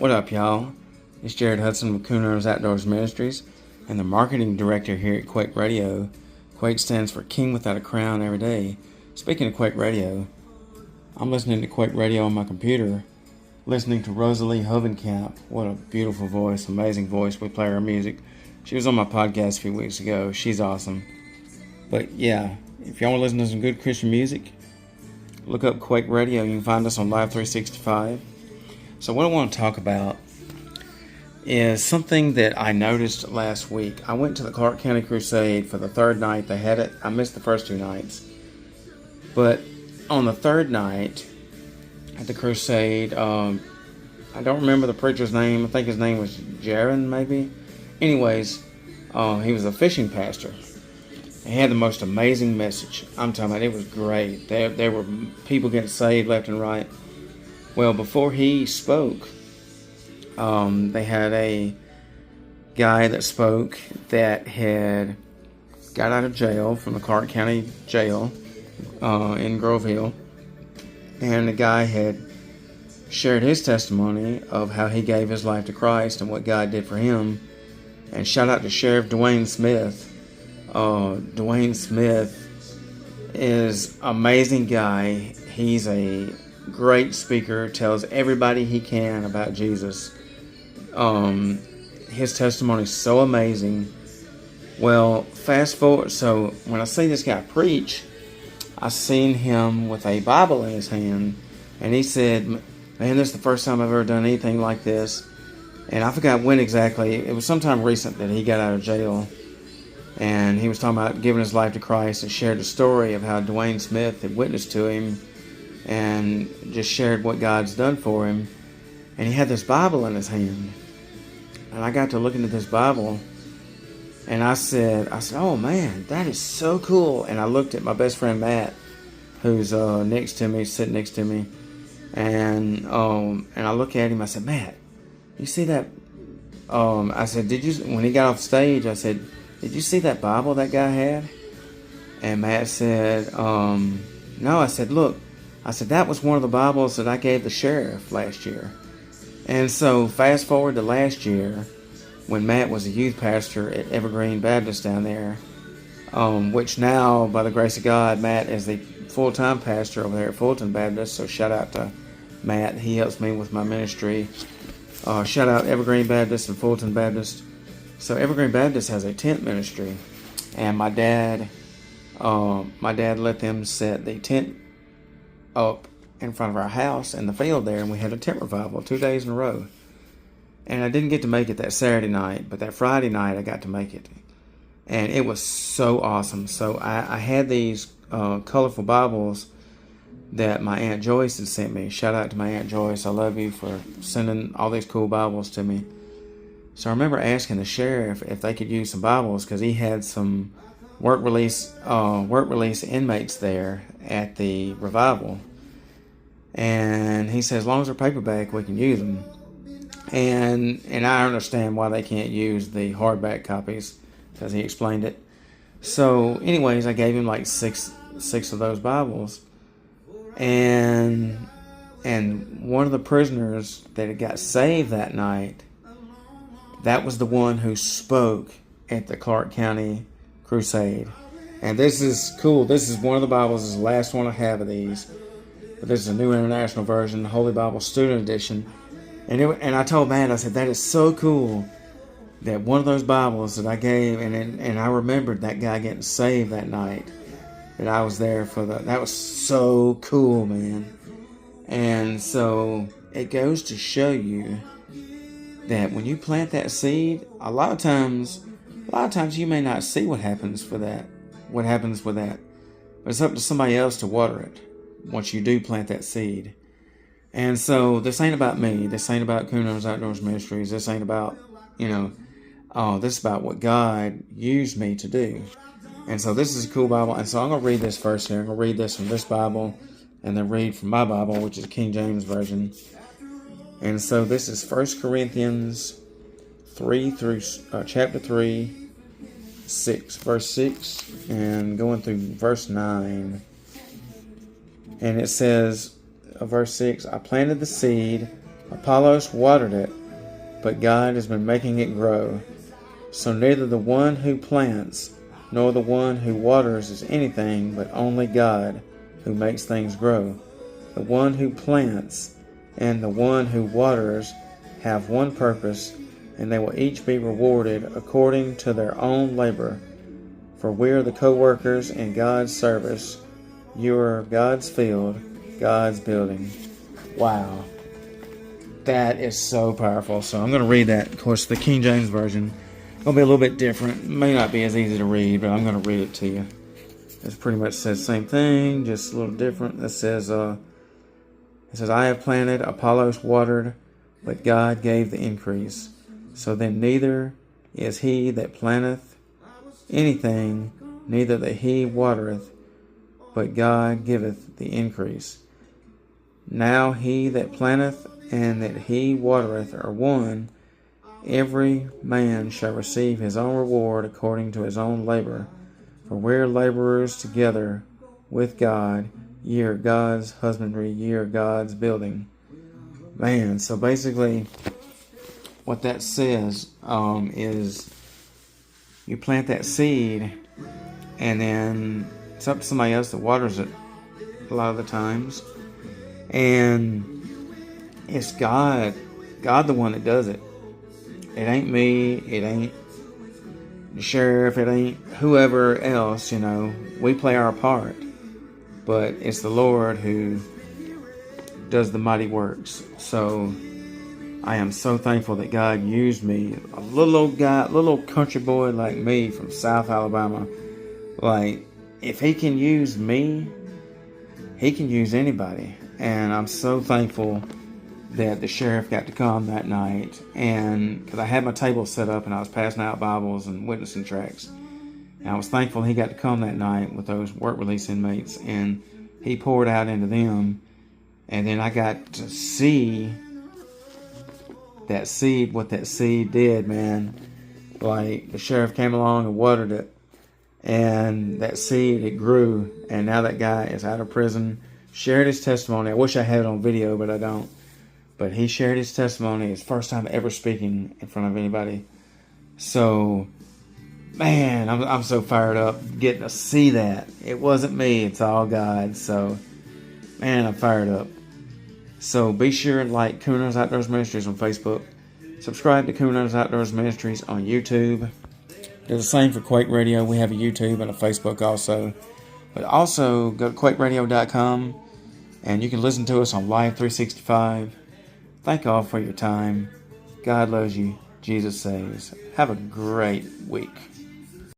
What up, y'all? It's Jared Hudson with Coon Hunters Outdoor Ministries and the marketing director here at Kwake Radio. Kwake stands for King Without a Crown every day. Speaking of Kwake Radio, I'm listening to Kwake Radio on my computer, listening to Rosalie Hovencamp. What a beautiful voice, amazing voice. We play her music. She was on my podcast a few weeks ago. She's awesome. But yeah, if y'all want to listen to some good Christian music, look up Kwake Radio. You can find us on Live 365. So what I want to talk about is something that I noticed last week. I went to the Clarke County Crusade for the third night. They had it. I missed the first two nights. But on the third night at the Crusade, I don't remember the preacher's name. I think his name was Jaron, maybe. Anyways, he was a fishing pastor. He had the most amazing message. I'm talking about it was great. There were people getting saved left and right. Well, before he spoke, they had a guy that spoke that had got out of jail from the Clarke County Jail in Grove Hill. And the guy had shared his testimony of how he gave his life to Christ and what God did for him. And shout out to Sheriff Dewayne Smith. Dewayne Smith is an amazing guy. He's a great speaker, tells everybody he can about Jesus. His testimony is so amazing. Well, fast forward, so when I see this guy preach, I seen him with a Bible in his hand, and he said, man, this is the first time I've ever done anything like this. And I forgot when exactly. It was sometime recent that he got out of jail. And he was talking about giving his life to Christ and shared the story of how Dewayne Smith had witnessed to him and just shared what God's done for him. And he had this Bible in his hand. And I got to looking at this Bible, and I said, oh man, that is so cool. And I looked at my best friend Matt, who's next to me, sitting next to me. And I look at him, I said, Matt, you see that? I said, when he got off stage, I said, did you see that Bible that guy had? And Matt said, no. I said, look, that was one of the Bibles that I gave the sheriff last year. And so fast forward to last year, when Matt was a youth pastor at Evergreen Baptist down there, which now, by the grace of God, Matt is the full-time pastor over there at Fulton Baptist. So shout out to Matt. He helps me with my ministry. Shout out Evergreen Baptist and Fulton Baptist. So Evergreen Baptist has a tent ministry, and my dad let them set the tent up in front of our house in the field there, and we had a tent revival 2 days in a row. And I didn't get to make it that Saturday night, but that Friday night I got to make it, and it was so awesome. So I had these colorful Bibles that my Aunt Joyce had sent me. Shout out to my Aunt Joyce. I love you for sending all these cool Bibles to me. So I remember asking the sheriff if they could use some Bibles, because he had some work release inmates there at the revival. And he said, as long as they're paperback, we can use them. And I understand why they can't use the hardback copies, because he explained it. So anyways, I gave him like six of those Bibles. And one of the prisoners that had got saved that night, that was the one who spoke at the Clarke County Crusade. And this is cool. This is one of the Bibles. This is the last one I have of these. But this is a New International Version, the Holy Bible Student Edition. And I told Matt, I said, that is so cool that one of those Bibles that I gave, and I remembered that guy getting saved that night, that I was there for that was so cool, man. And so it goes to show you that when you plant that seed, a lot of times you may not see what happens with that. But it's up to somebody else to water it once you do plant that seed. And so this ain't about me. This ain't about Coon Hunters Outdoor Ministries. This ain't about, this is about what God used me to do. And so this is a cool Bible. And so I'm going to read this first here. I'm going to read this from this Bible and then read from my Bible, which is King James Version. And so this is 1 Corinthians 3 through chapter 3, 6, verse 6, and going through verse 9. And it says, verse 6, I planted the seed Apollos watered it, but God has been making it grow. So neither the one who plants nor the one who waters is anything, but only God who makes things grow. The one who plants and the one who waters have one purpose, and they will each be rewarded according to their own labor. For we are the co-workers in God's service. You are God's field, God's building. Wow. That is so powerful. So I'm going to read that. Of course, the King James Version. It's going to be a little bit different. It may not be as easy to read, but I'm going to read it to you. It pretty much says the same thing, just a little different. It says, I have planted, Apollos watered, but God gave the increase. So then neither is he that planteth anything, neither that he watereth, but God giveth the increase. Now he that planteth and that he watereth are one. Every man shall receive his own reward according to his own labor. For we are laborers together with God. Ye are God's husbandry, ye are God's building. Man, so basically what that says is you plant that seed, and then it's up to somebody else that waters it a lot of the times. And it's God the one that does it. It ain't me, it ain't the sheriff, it ain't whoever else, We play our part. But it's the Lord who does the mighty works. So I am so thankful that God used me, a little old guy, little old country boy like me from South Alabama. Like, if he can use me, he can use anybody. And I'm so thankful that the sheriff got to come that night, and because I had my table set up and I was passing out Bibles and witnessing tracts, and I was thankful he got to come that night with those work release inmates, and he poured out into them, and then I got to see that seed, what that seed did, man. Like, the sheriff came along and watered it, and that seed, it grew, and now that guy is out of prison, shared his testimony. I wish I had it on video, but I don't. But he shared his testimony, his first time ever speaking in front of anybody. So, man, I'm so fired up getting to see that. It wasn't me, it's all God. So, man, I'm fired up. So be sure and like Coon Hunters Outdoor Ministries on Facebook. Subscribe to Coon Hunters Outdoor Ministries on YouTube. Do the same for Kwake Radio. We have a YouTube and a Facebook also. But also, go to kwakeradio.com and you can listen to us on Live 365. Thank all for your time. God loves you. Jesus saves. Have a great week.